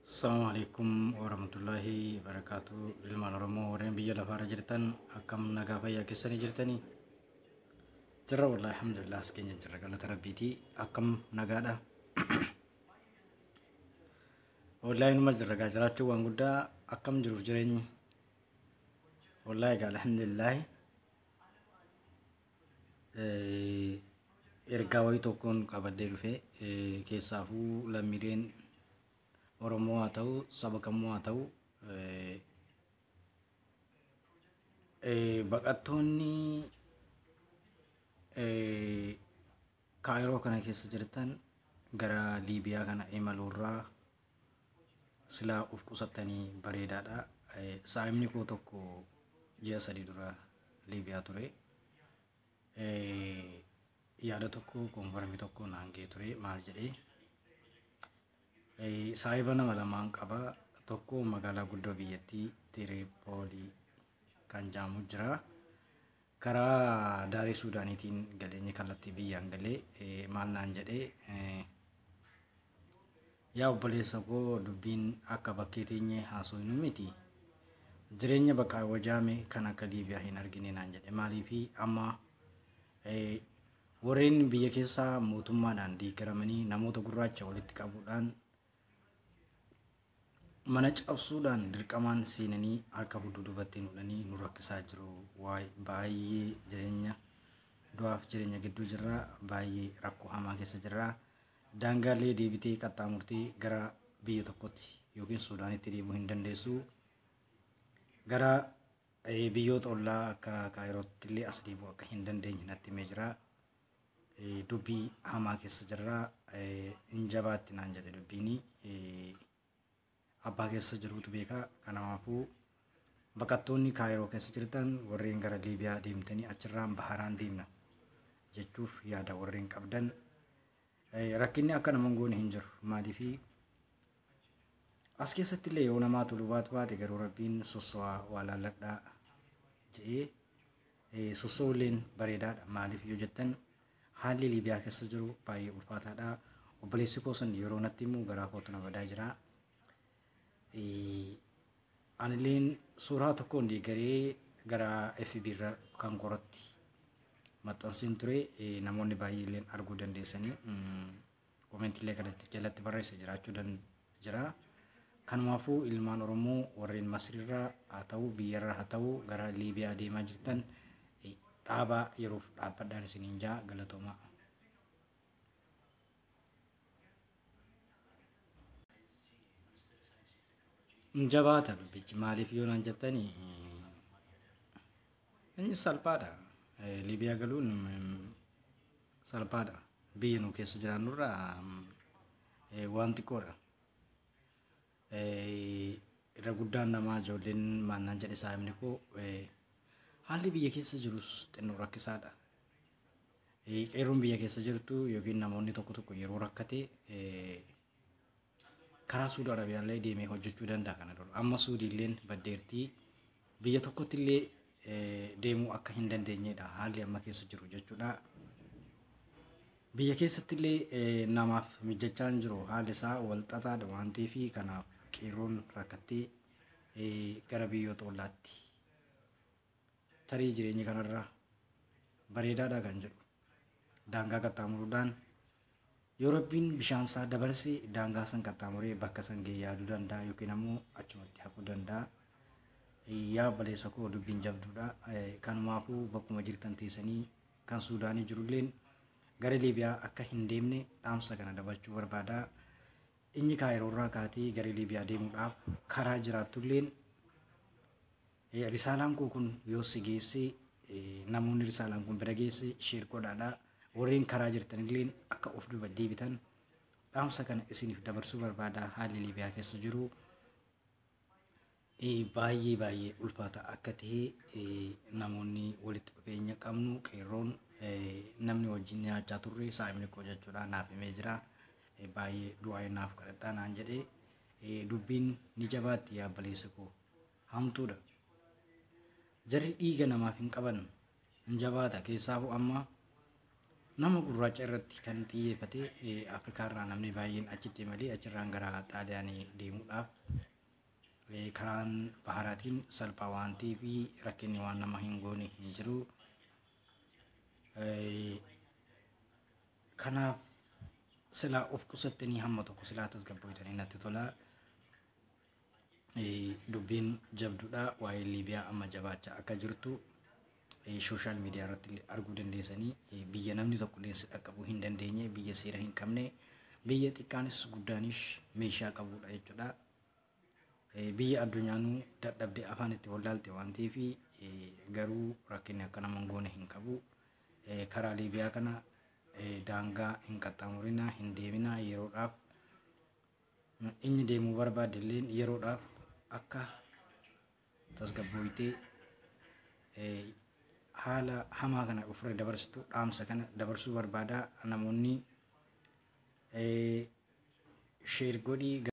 Assalamualaikum warahmatullahi wabarakatuh. Ilmaan Oromoo warreen biyya lafaarra jirtan akkam nagaa fayyaa keessanii jirtanii? Jirra wallahi alhamdulillah as keenya jirra galata rabbiiti. Akkam nagaadha? Wallahi numa jirra gaa jiraachuu waan guddaa akkam jiruuf jireenyi. Wallahi gaa alhamdulillah ergaa wayii tokkoon qabadee dhufe keessaafuu lammiileen Oromoo haa ta'u saba kamuu haa ta'u baqattoonni Kaayiroo kana keessa jirtan gara Liibiyaa kana imaluurraa silaa of qusattanii bareedaadha. Saayimni koo tokko ji'a 3 dura Liibiyaa ture. Yaada tokko konfarmii tokko naan ga'ee ture maal jedhee saayiba nama lamaan qaba. Tokko magaalaa guddoo biyyattii Tiripoolii kan jedhamu jira. Karaa daarii Suudaaniitiin galeenyi kallattii biyyaan galee maal naan jedhee yaa obboleessa koo dubbiin akka bakkee teenyee haasofnu miti. Jireenya bakka wajaame kan akka Liibiyaa hin argine naan jedhe. Maaliifi amma warreen biyya keessaa mootummaadhaan deeggaramanii namoota gurraacha walitti qabuudhaan mana cabsuudhaan dirqamaan seenanii harka hudduubatti nudhanii nu rakkisaa jiru. Baay'ee jireenya du'aaf jireenya gidduu jirra. Baay'ee rakkoo hamaa keessa jirra. Daangaalee deebitee qaxxaamurtee gara biyya tokkotti yookiin Suudaanitti deemuu hin dandeessu. Gara biyyoota ollaa akka Kaayirootti illee as deemuu akka hin dandeenye natti himee jira. Dubbii hamaa keessa jirra. Hin jabaatti naan jedhe dubbiini. Abbaa keessa jirutu beeka. Kanaafuu baqattoonni Kaayiroo keessa jirtan warreen gara Liibiyaa deemtanii achirraan baharaan deemna jechuuf yaada warreen qabdan rakkinni akka nama goone hin jiru. Maaliifi as keessatti illee yoo namaa tolu baate garuu rabbiin sossowaa waa laalladhaa jedhee sossowuleen bareedaadha. Maaliif yoo jettan haalli Liibiyaa keessa jiru baay'ee ulfaataadha. Obboleessi koo sun yeroo natti himu garaa kootu na badaa jira. Anileen suuraa tokkoon deeggaree gara FB irra kan qoratti maxxansiin ture. Namoonni baay'ee illee arguu dandeessanii koomenti illee kanatti jalatti barreessa jiraachuu jira. Kanumaafuu ilmaan Oromoo warreen Masriirraa haa ta'u biyyarraa haa ta'u gara Liibiyaa deemaa jirtan dhaabaa yeroof dhaabbadhaan isiniin jaa galatoomaa. Jabaata dubbichi maaliif yoo naan jettanii inni salphaadha. Liibiyaa galuun salphaadha. Biyya nu keessa jiraannurraa waan xiqqoodha. Irra guddaan namaa ijoolleen maannaan jedhe saayimni koo haalli biyya keessa jirus xinnoo rakkisaadha. Qeerroon biyya keessa jirtu yookiin namoonni tokko yeroo rakkate karaa Suudi Arabiyaallee deemee hojjechuu danda'a kana dura. Amma Suudiilleen baddeertii biyya tokkotti illee deemuu akka hin dandeenyedha haalli amma keessa jiru jechuudha. Biyya keessatti illee namaaf mijachaa hin jiru. Haalli isaa wal xaxaadha waan ta'eef kanaaf qeerroon rakkattee gara biyyoota ollaatti tarii jireenya kanarra bareedaadha kan jedhu. Daangaa qaxxaamuruudhaan yoo rabbiin bishaan isaa dabarse daangaa san qaxxaamuree bakka san ga'ee yaaduu danda'a yookiin ammoo achumatti hafuu danda'a. Yaa obboleessa koo dubbiin jabduudha. Kanumaafuu bakkuma jirtan teessanii kan Suudaanii jirulleen gara Liibiyaa akka hin deemne dhaamsa kana dabarfachuu barbaada. Inni Kaayiroorraa kaatee gara Liibiyaa deemuudhaaf karaa jiraatulleen risaalaan koo kun yoo si geesse namoonni risaalaan kun bira geesse sheer godhaadha. Warreen karaa jirtanillee akka of duuba deebitan dhaamsa kana isiniif dabarsuu barbaada. Haalli Liibiyaa keessa jiru baay'ee ulfaata akka ta'e namoonni walitti dhufeenya qabnu qeerroon namni wajjin nyaachaa turre saayimni koo jechuudha naaf himee jira. Baay'ee du'aa naaf kadhadhaa naan jedhee dubbiin ni jabaatti yaa baleessa koo hamtuudha. Jarri dhiiga namaaf hin qaban hin jabaata keessaafu amma nama gurraacha irratti kan xiyyeeffate Afrikaarraa namni baay'een achitti malee achirraan gara Xaaliyaanii deemuudhaaf karaan baharaatiin salphaa waan ta'eef rakkinni waan nama hin goone hin jiru. Kanaaf silaa of qusattanii hamma tokko silaa tasgabbootanii natti tola. Dubbiin jabduudha waa'ee Liibiyaa amma jabaachaa akka jirtu sooshaal miidiyaa irratti arguu dandeessanii biyya namni tokko illee dhaqqabuu hin dandeenye biyya seera hin qabne biyya xiqqaanis guddaanis meeshaa qabudha jechuudha. Biyya addunyaanuu dadhabdee afaan itti wallaalte waan ta'eef garuu rakkinni akka nama hin goone hin qabu. Karaa Liibiyaa kana daangaa hin qaxxaamurinaa hin deeminaa yeroodhaaf inni deemuu barbaade illee yeroodhaaf akka tasgabbooytee haala hamaa kana ofirra dabarsitu dhaamsa kana dabarsuu barbaada. Namoonni sheer godhii